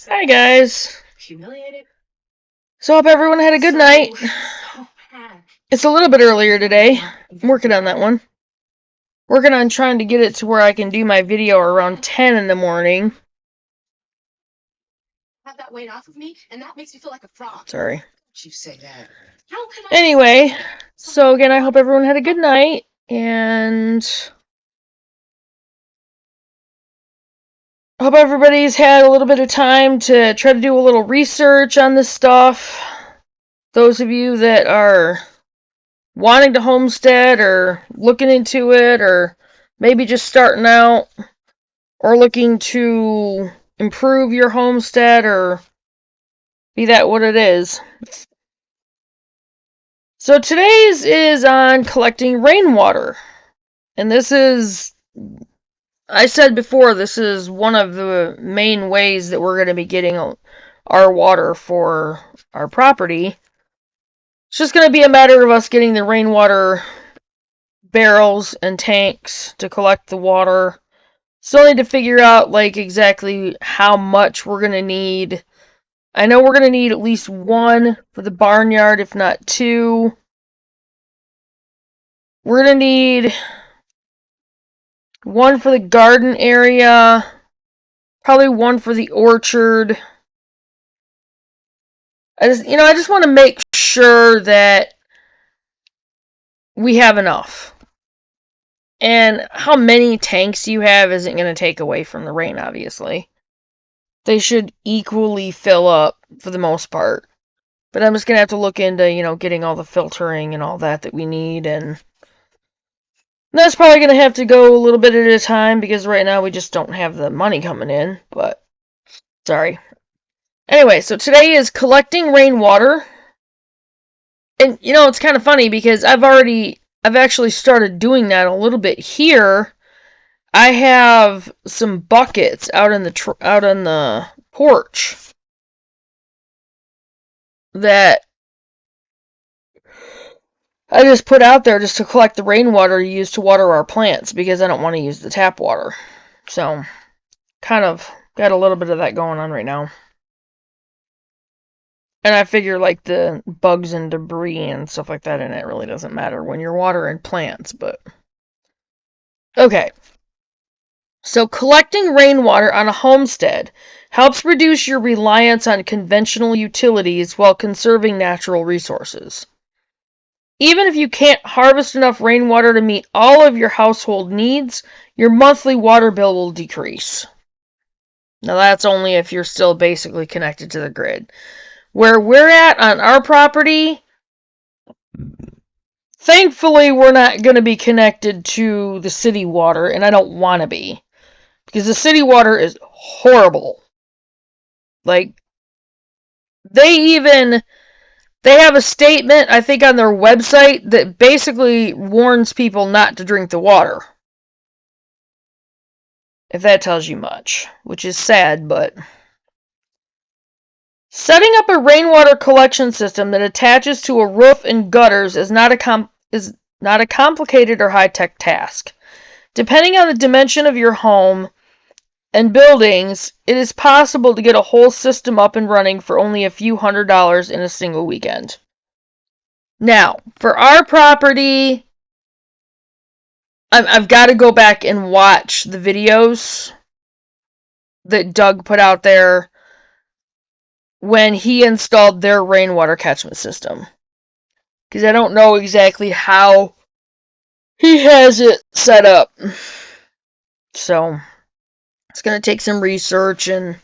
Hi guys. So hope everyone had a good night. It's a little bit earlier today. I'm working on that one. Working on trying to get it to where I can do my video around 10 in the morning. Have that weight off of me, and that makes me feel like a frog. Sorry. You say that. Anyway, so again, I hope everyone had a good night, and I hope everybody's had a little bit of time to try to do a little research on this stuff. Those of you that are wanting to homestead or looking into it or maybe just starting out or looking to improve your homestead or be that what it is. So today's is on collecting rainwater. And this is, I said before, this is one of the main ways that we're going to be getting our water for our property. It's just going to be a matter of us getting the rainwater barrels and tanks to collect the water. Still need to figure out like exactly how much we're going to need. I know we're going to need at least one for the barnyard, if not two. We're going to need one for the garden area, probably one for the orchard. I just want to make sure that we have enough. And how many tanks you have isn't going to take away from the rain, obviously. They should equally fill up for the most part. But I'm just going to have to look into, getting all the filtering and all that we need. And that's probably going to have to go a little bit at a time because right now we just don't have the money coming in. But, sorry. Anyway, so today is collecting rainwater. And, it's kind of funny because I've actually started doing that a little bit here. I have some buckets out on the porch that I just put out there just to collect the rainwater to use to water our plants because I don't want to use the tap water. So, kind of got a little bit of that going on right now. And I figure like the bugs and debris and stuff like that in it really doesn't matter when you're watering plants, but okay. So collecting rainwater on a homestead helps reduce your reliance on conventional utilities while conserving natural resources. Even if you can't harvest enough rainwater to meet all of your household needs, your monthly water bill will decrease. Now that's only if you're still basically connected to the grid. Where we're at on our property, thankfully we're not going to be connected to the city water, and I don't want to be. Because the city water is horrible. Like, they have a statement, I think, on their website that basically warns people not to drink the water. If that tells you much, which is sad, but setting up a rainwater collection system that attaches to a roof and gutters is not a complicated or high-tech task. Depending on the dimension of your home and buildings, it is possible to get a whole system up and running for only a few $100s in a single weekend. Now, for our property, I've got to go back and watch the videos that Doug put out there when he installed their rainwater catchment system. Because I don't know exactly how he has it set up. So, it's going to take some research and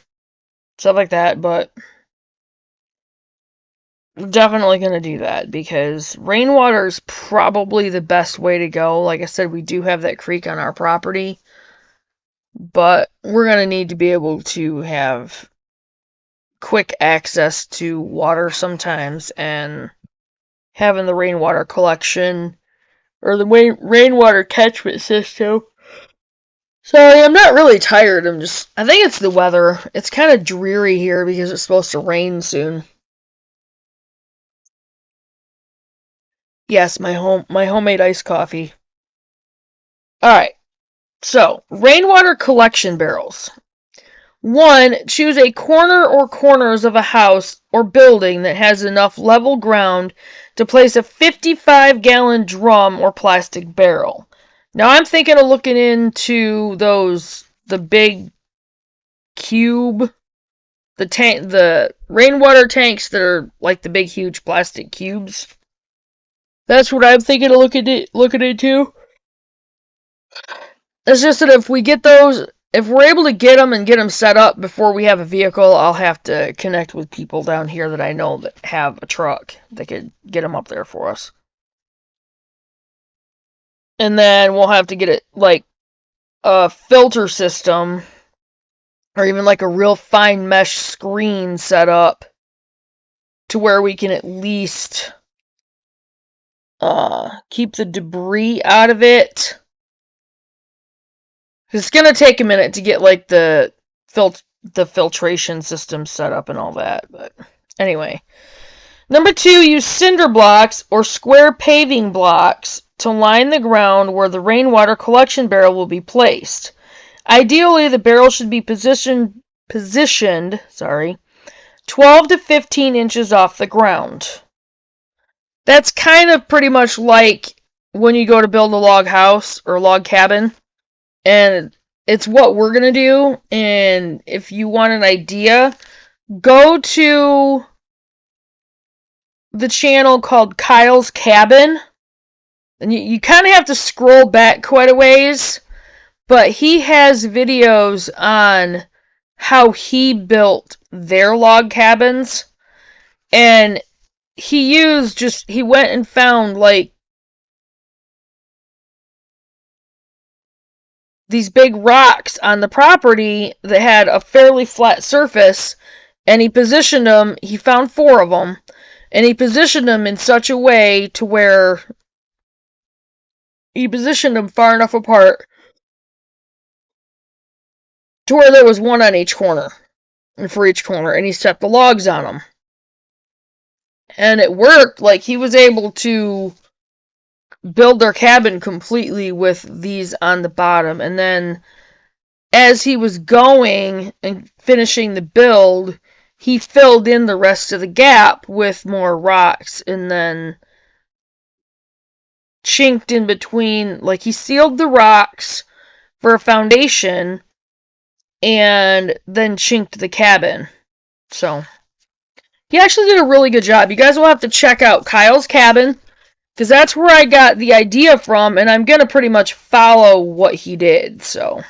stuff like that, but we're definitely going to do that because rainwater is probably the best way to go. Like I said, we do have that creek on our property, but we're going to need to be able to have quick access to water sometimes, and having the rainwater collection or the rainwater catchment system. Sorry, I'm not really tired. I think it's the weather. It's kind of dreary here because it's supposed to rain soon. Yes, my homemade iced coffee. Alright, so rainwater collection barrels. 1. Choose a corner or corners of a house or building that has enough level ground to place a 55-gallon drum or plastic barrel. Now I'm thinking of looking into the big cube, the rainwater tanks that are like the big huge plastic cubes. That's what I'm thinking of looking into. It's just that if we get those, if we're able to get them and get them set up before we have a vehicle, I'll have to connect with people down here that I know that have a truck that could get them up there for us. And then we'll have to get it like a filter system or even like a real fine mesh screen set up to where we can at least keep the debris out of it. It's gonna take a minute to get like the filtration system set up and all that, but anyway. Number 2, use cinder blocks or square paving blocks to line the ground where the rainwater collection barrel will be placed. Ideally, the barrel should be positioned 12 to 15 inches off the ground. That's kind of pretty much like when you go to build a log house or log cabin, and it's what we're going to do. And if you want an idea, go to the channel called Kyle's Cabin, and you kind of have to scroll back quite a ways, but he has videos on how he built their log cabins, and he went and found like these big rocks on the property that had a fairly flat surface, and he found 4 of them, and he positioned them in such a way to where he positioned them far enough apart to where there was one on each corner, and for each corner, and he set the logs on them. And it worked. Like, he was able to build their cabin completely with these on the bottom, and then as he was going and finishing the build, he filled in the rest of the gap with more rocks, and then chinked in between, like he sealed the rocks for a foundation and then chinked the cabin. So he actually did a really good job. You guys will have to check out Kyle's Cabin, because that's where I got the idea from, and I'm gonna pretty much follow what he did. So,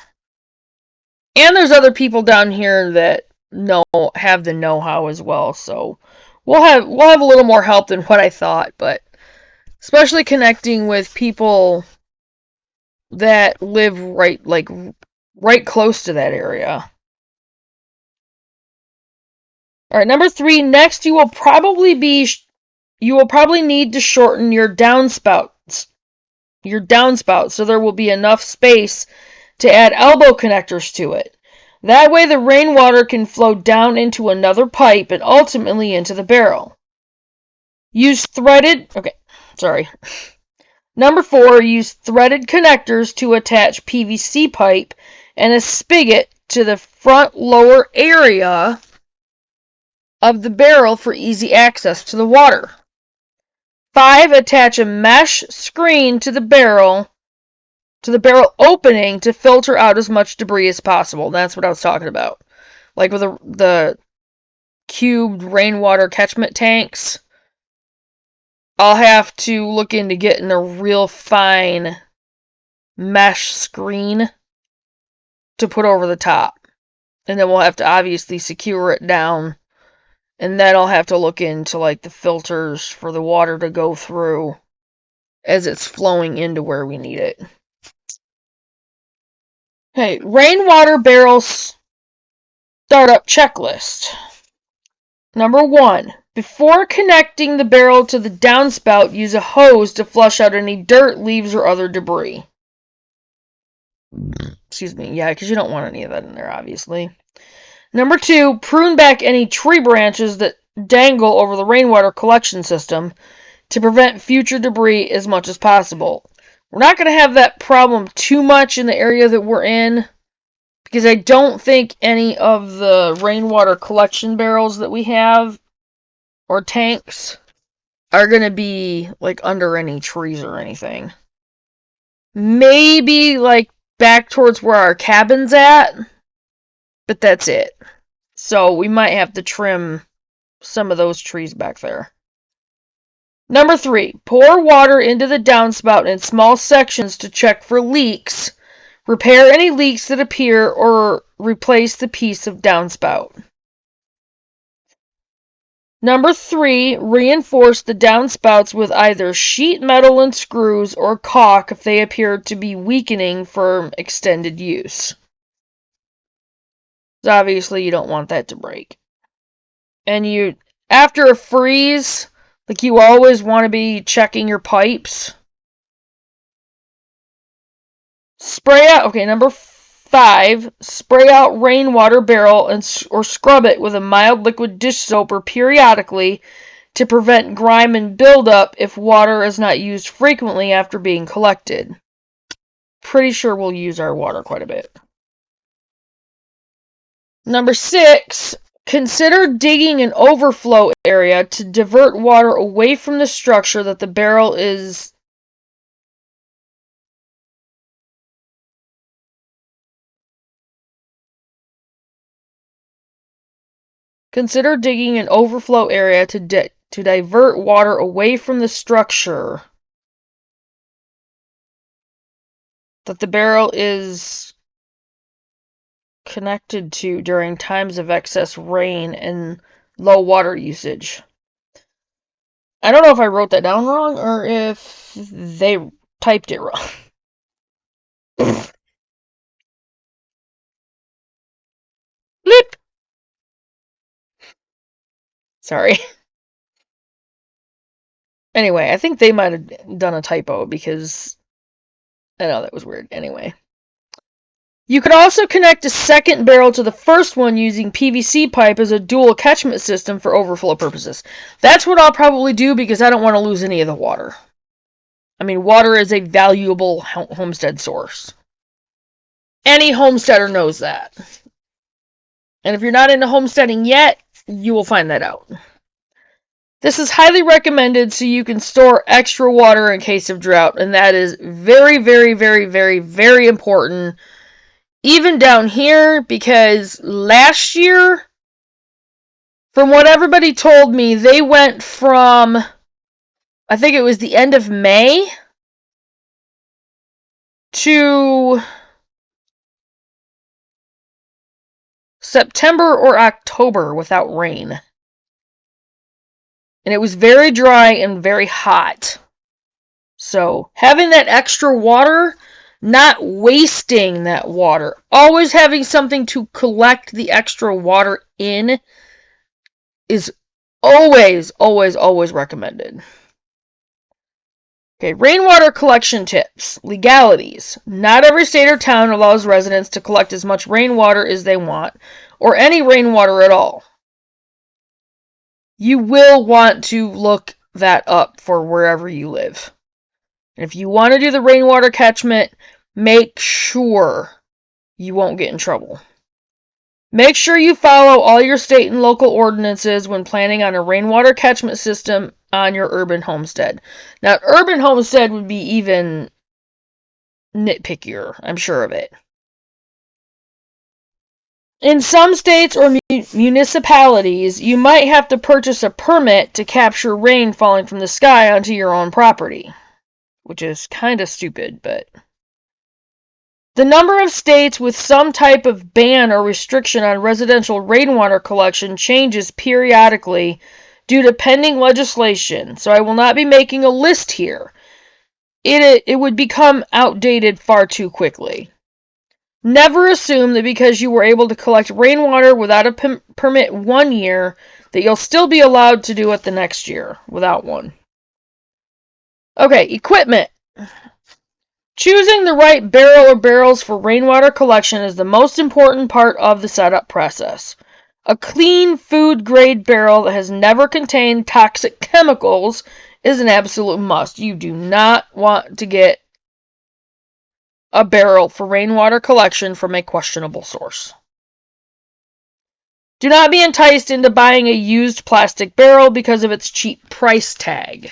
and there's other people down here that have the know-how as well, so we'll have a little more help than what I thought, but especially connecting with people that live right close to that area. All right, number 3. Next, you will probably need to shorten your downspout, so there will be enough space to add elbow connectors to it. That way, the rainwater can flow down into another pipe and ultimately into the barrel. Number 4, use threaded connectors to attach PVC pipe and a spigot to the front lower area of the barrel for easy access to the water. 5, attach a mesh screen to the barrel opening to filter out as much debris as possible. That's what I was talking about. Like with the cubed rainwater catchment tanks, I'll have to look into getting a real fine mesh screen to put over the top. And then we'll have to obviously secure it down. And then I'll have to look into like the filters for the water to go through as it's flowing into where we need it. Okay, rainwater barrels startup checklist. Number 1, before connecting the barrel to the downspout, use a hose to flush out any dirt, leaves, or other debris. Excuse me, yeah, because you don't want any of that in there, obviously. Number 2, prune back any tree branches that dangle over the rainwater collection system to prevent future debris as much as possible. We're not going to have that problem too much in the area that we're in, Because I don't think any of the rainwater collection barrels that we have, or tanks, are going to be, like, under any trees or anything. Maybe, like, back towards where our cabin's at, but that's it. So we might have to trim some of those trees back there. Number 3, pour water into the downspout in small sections to check for leaks. Repair any leaks that appear or replace the piece of downspout. Number 3, reinforce the downspouts with either sheet metal and screws or caulk if they appear to be weakening for extended use. Obviously, you don't want that to break. And after a freeze, like, you always want to be checking your pipes. Spray out, okay, number 5, spray out rainwater barrel or scrub it with a mild liquid dish soaper periodically to prevent grime and buildup if water is not used frequently after being collected. Pretty sure we'll use our water quite a bit. Number 6, consider digging an overflow area to divert water away from the structure that the barrel is Consider digging an overflow area to divert water away from the structure that the barrel is connected to during times of excess rain and low water usage. I don't know if I wrote that down wrong or if they typed it wrong. Blip! Sorry. Anyway, I think they might have done a typo because I know that was weird. Anyway. You could also connect a second barrel to the first one using PVC pipe as a dual catchment system for overflow purposes. That's what I'll probably do because I don't want to lose any of the water. I mean, water is a valuable homestead source. Any homesteader knows that. And if you're not into homesteading yet, you will find that out. This is highly recommended so you can store extra water in case of drought, and that is very, very, very, very, very important. Even down here, because last year, from what everybody told me, they went from, I think it was the end of May to September or October without rain. And it was very dry and very hot. So, having that extra water, not wasting that water, always having something to collect the extra water in is always, always, always recommended. Okay, rainwater collection tips. Legalities. Not every state or town allows residents to collect as much rainwater as they want, or any rainwater at all. You will want to look that up for wherever you live. And if you want to do the rainwater catchment, make sure you won't get in trouble. Make sure you follow all your state and local ordinances when planning on a rainwater catchment system on your urban homestead. Now, urban homestead would be even nitpickier, I'm sure of it. In some states or municipalities, you might have to purchase a permit to capture rain falling from the sky onto your own property, which is kind of stupid, but... The number of states with some type of ban or restriction on residential rainwater collection changes periodically due to pending legislation, so I will not be making a list here. It would become outdated far too quickly. Never assume that because you were able to collect rainwater without a permit one year, that you'll still be allowed to do it the next year without one. Okay, equipment. Choosing the right barrel or barrels for rainwater collection is the most important part of the setup process. A clean food-grade barrel that has never contained toxic chemicals is an absolute must. You do not want to get a barrel for rainwater collection from a questionable source. Do not be enticed into buying a used plastic barrel because of its cheap price tag.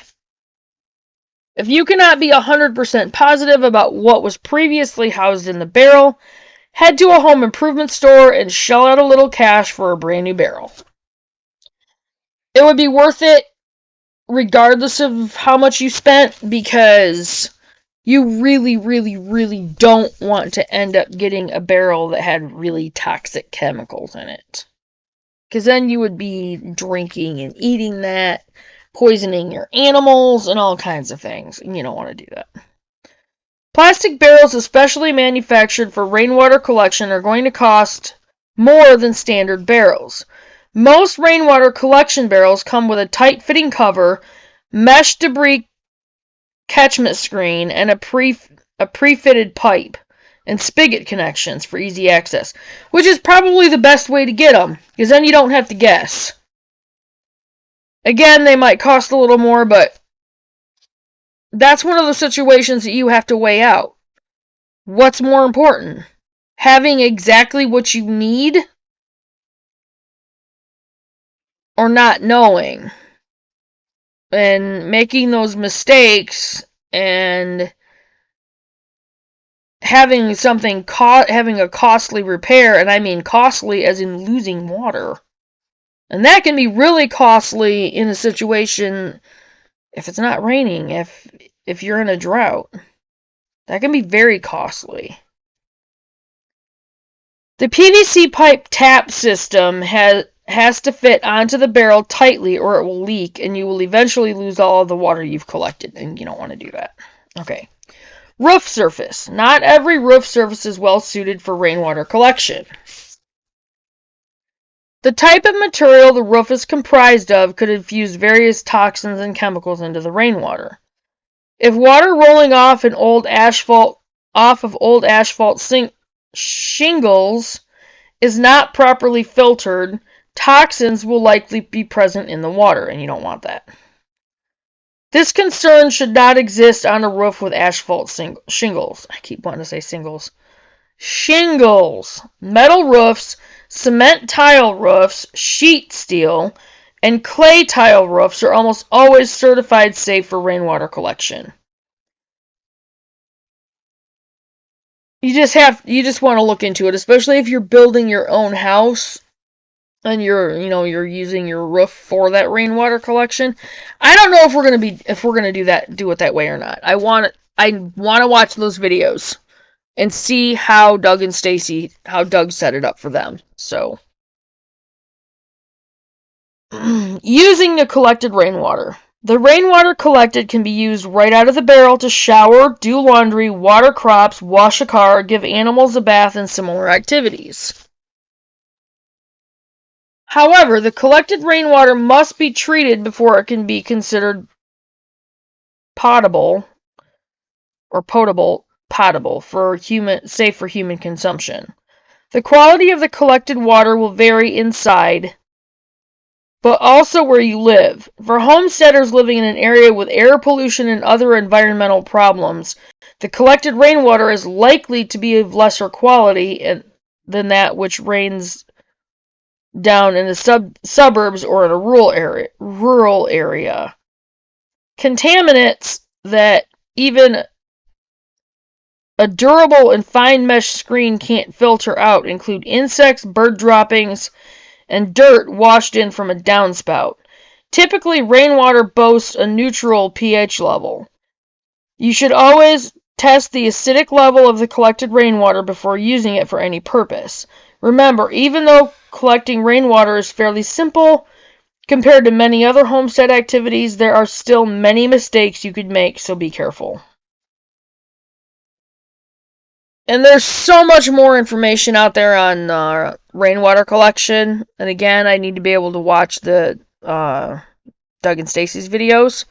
If you cannot be 100% positive about what was previously housed in the barrel, head to a home improvement store and shell out a little cash for a brand new barrel. It would be worth it regardless of how much you spent, because you really, really, really don't want to end up getting a barrel that had really toxic chemicals in it. Because then you would be drinking and eating that, poisoning your animals, and all kinds of things. And you don't want to do that. Plastic barrels, especially manufactured for rainwater collection, are going to cost more than standard barrels. Most rainwater collection barrels come with a tight-fitting cover, mesh debris catchment screen, and a pre-fitted pipe and spigot connections for easy access, which is probably the best way to get them, because then you don't have to guess. Again, they might cost a little more, but that's one of the situations that you have to weigh out. What's more important? Having exactly what you need, or not knowing and making those mistakes and having a costly repair, and I mean costly as in losing water. And that can be really costly in a situation if it's not raining, if you're in a drought. That can be very costly. The PVC pipe tap system has to fit onto the barrel tightly or it will leak and you will eventually lose all of the water you've collected, and you don't want to do that. Okay. Roof surface. Not every roof surface is well suited for rainwater collection. The type of material the roof is comprised of could infuse various toxins and chemicals into the rainwater. If water rolling off of old asphalt shingles is not properly filtered, toxins will likely be present in the water, and you don't want that. This concern should not exist on a roof with asphalt shingles. I keep wanting to say singles. Shingles, metal roofs, cement tile roofs, sheet steel, and clay tile roofs are almost always certified safe for rainwater collection. You just want to look into it, especially if you're building your own house and you're using your roof for that rainwater collection. I don't know if we're gonna do it that way or not. I want to watch those videos and see how Doug set it up for them. So, using the collected rainwater. The rainwater collected can be used right out of the barrel to shower, do laundry, water crops, wash a car, give animals a bath, and similar activities. However, the collected rainwater must be treated before it can be considered potable for safe for human consumption. The quality of the collected water will vary inside, but also where you live. For homesteaders living in an area with air pollution and other environmental problems, the collected rainwater is likely to be of lesser quality than that which rains down in the suburbs or in a rural area. Contaminants that even a durable and fine mesh screen can't filter out include insects, bird droppings, and dirt washed in from a downspout. Typically, rainwater boasts a neutral pH level. You should always test the acidic level of the collected rainwater before using it for any purpose. Remember, even though collecting rainwater is fairly simple compared to many other homestead activities, there are still many mistakes you could make, so be careful. And there's so much more information out there on rainwater collection. And again, I need to be able to watch the Doug and Stacy's videos,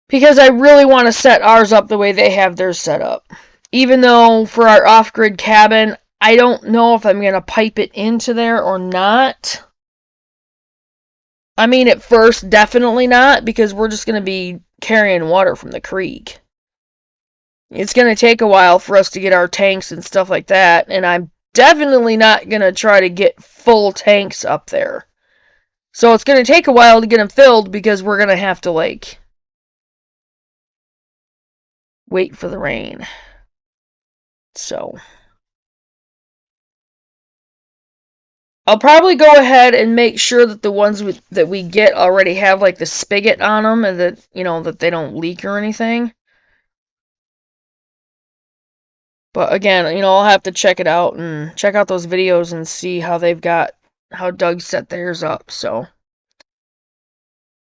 because I really want to set ours up the way they have theirs set up. Even though for our off-grid cabin, I don't know if I'm going to pipe it into there or not. I mean, at first, definitely not, because we're just going to be carrying water from the creek. It's going to take a while for us to get our tanks and stuff like that, and I'm definitely not going to try to get full tanks up there. So it's going to take a while to get them filled because we're going to have to, like, wait for the rain. So I'll probably go ahead and make sure that the ones that we get already have, like, the spigot on them and that, that they don't leak or anything. But again, I'll have to check it out and check out those videos and see how Doug set theirs up, so.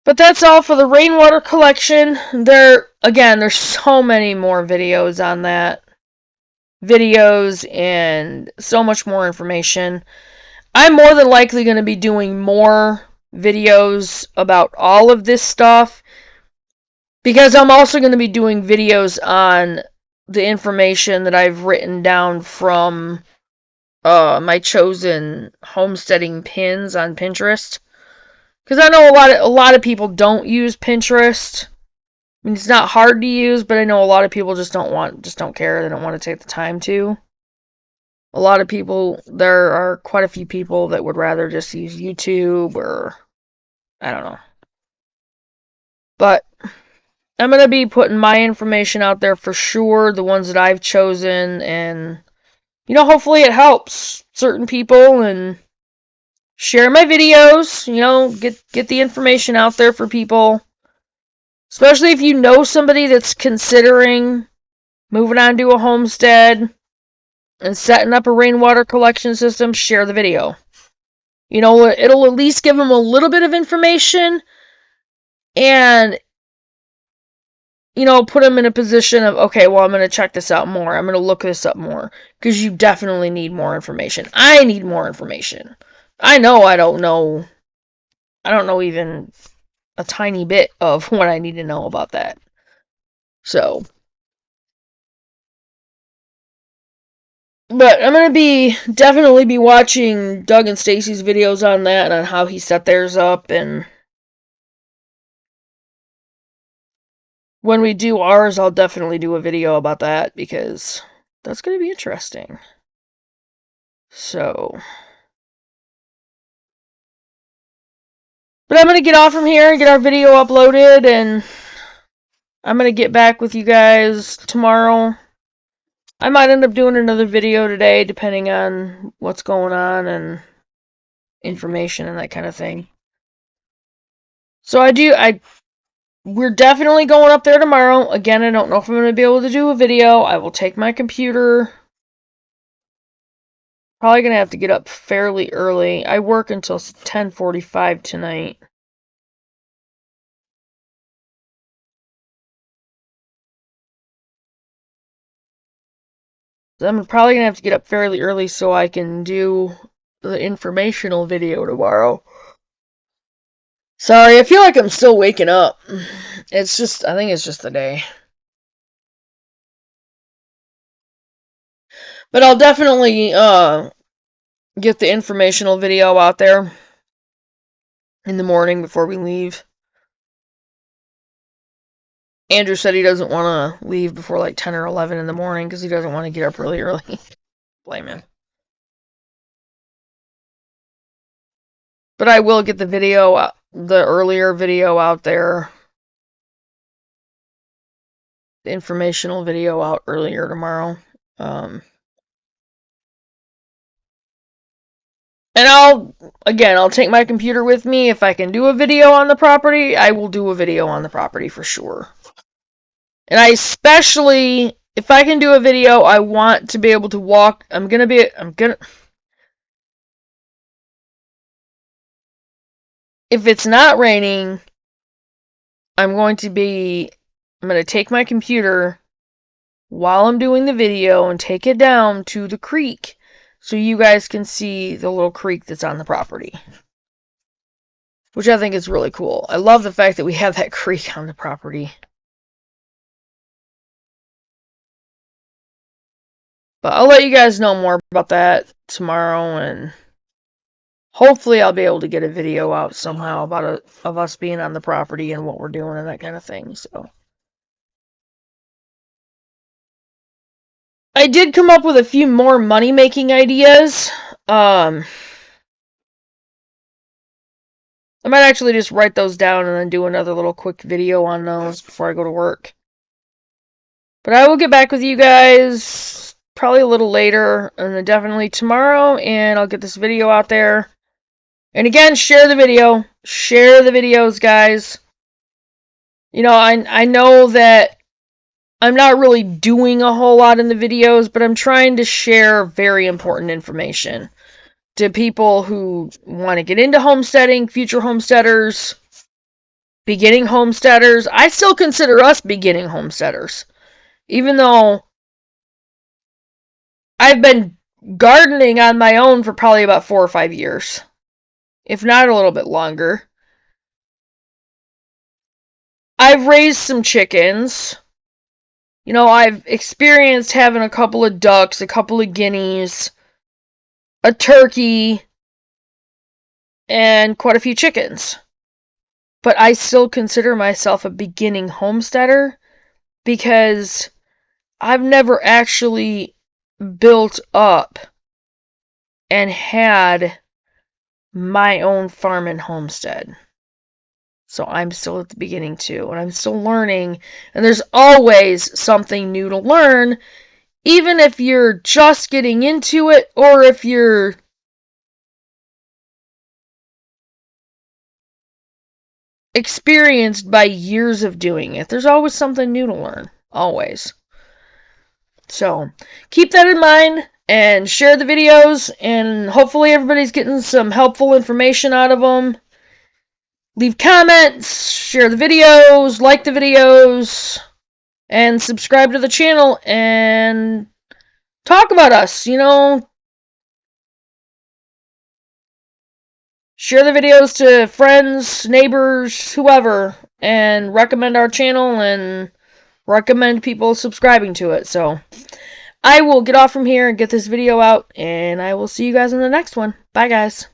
But that's all for the rainwater collection. There's so many more videos on that. Videos and so much more information. I'm more than likely going to be doing more videos about all of this stuff because I'm also going to be doing videos on the information that I've written down from my chosen homesteading pins on Pinterest. Because I know a lot of people don't use Pinterest. I mean, it's not hard to use, but I know a lot of people just don't care. They don't want to take the time to. A lot of people, there are quite a few people that would rather just use YouTube or, I don't know. But I'm going to be putting my information out there for sure, the ones that I've chosen, and, hopefully it helps certain people, and share my videos, get the information out there for people. Especially if you know somebody that's considering moving on to a homestead and setting up a rainwater collection system, share the video. It'll at least give them a little bit of information and, put them in a position of, okay, well, I'm going to check this out more. I'm going to look this up more. Because you definitely need more information. I need more information. I know I don't know even a tiny bit of what I need to know about that. So, but I'm going to definitely be watching Doug and Stacy's videos on that and on how he set theirs up, and when we do ours, I'll definitely do a video about that because that's going to be interesting. So, but I'm going to get off from here and get our video uploaded, and I'm going to get back with you guys tomorrow. I might end up doing another video today, depending on what's going on and information and that kind of thing. So we're definitely going up there tomorrow. Again, I don't know if I'm going to be able to do a video. I will take my computer. Probably going to have to get up fairly early. I work until 10:45 tonight. So I'm probably going to have to get up fairly early so I can do the informational video tomorrow. Sorry, I feel like I'm still waking up. I think it's just the day. But I'll definitely get the informational video out there in the morning before we leave. Andrew said he doesn't want to leave before like 10 or 11 in the morning because he doesn't want to get up really early. Blame him. But I will get the earlier video out there. The informational video out earlier tomorrow. And I'll take my computer with me. If I can do a video on the property, I will do a video on the property for sure. And especially, if I can do a video, I want to be able to walk. If it's not raining, I'm going to take my computer while I'm doing the video and take it down to the creek so you guys can see the little creek that's on the property. Which I think is really cool. I love the fact that we have that creek on the property. But I'll let you guys know more about that tomorrow, and hopefully I'll be able to get a video out somehow of us being on the property and what we're doing and that kind of thing. So, I did come up with a few more money-making ideas. I might actually just write those down and then do another little quick video on those before I go to work. But I will get back with you guys probably a little later, and then definitely tomorrow, and I'll get this video out there. And again, share the video. Share the videos, guys. You know, I know that I'm not really doing a whole lot in the videos, but I'm trying to share very important information to people who want to get into homesteading, future homesteaders, beginning homesteaders. I still consider us beginning homesteaders, even though I've been gardening on my own for probably about 4 or 5 years, if not a little bit longer. I've raised some chickens. You know, I've experienced having a couple of ducks, a couple of guineas, a turkey, and quite a few chickens. But I still consider myself a beginning homesteader because I've never actually built up and had my own farm and homestead. So I'm still at the beginning too, and I'm still learning, and there's always something new to learn, even if you're just getting into it or if you're experienced by years of doing it. There's always something new to learn. Always. So, keep that in mind and share the videos, and hopefully everybody's getting some helpful information out of them. Leave comments, share the videos, like the videos, and subscribe to the channel and talk about us, you know. Share the videos to friends, neighbors, whoever, and recommend our channel and recommend people subscribing to it. So, I will get off from here and get this video out, and I will see you guys in the next one. Bye, guys.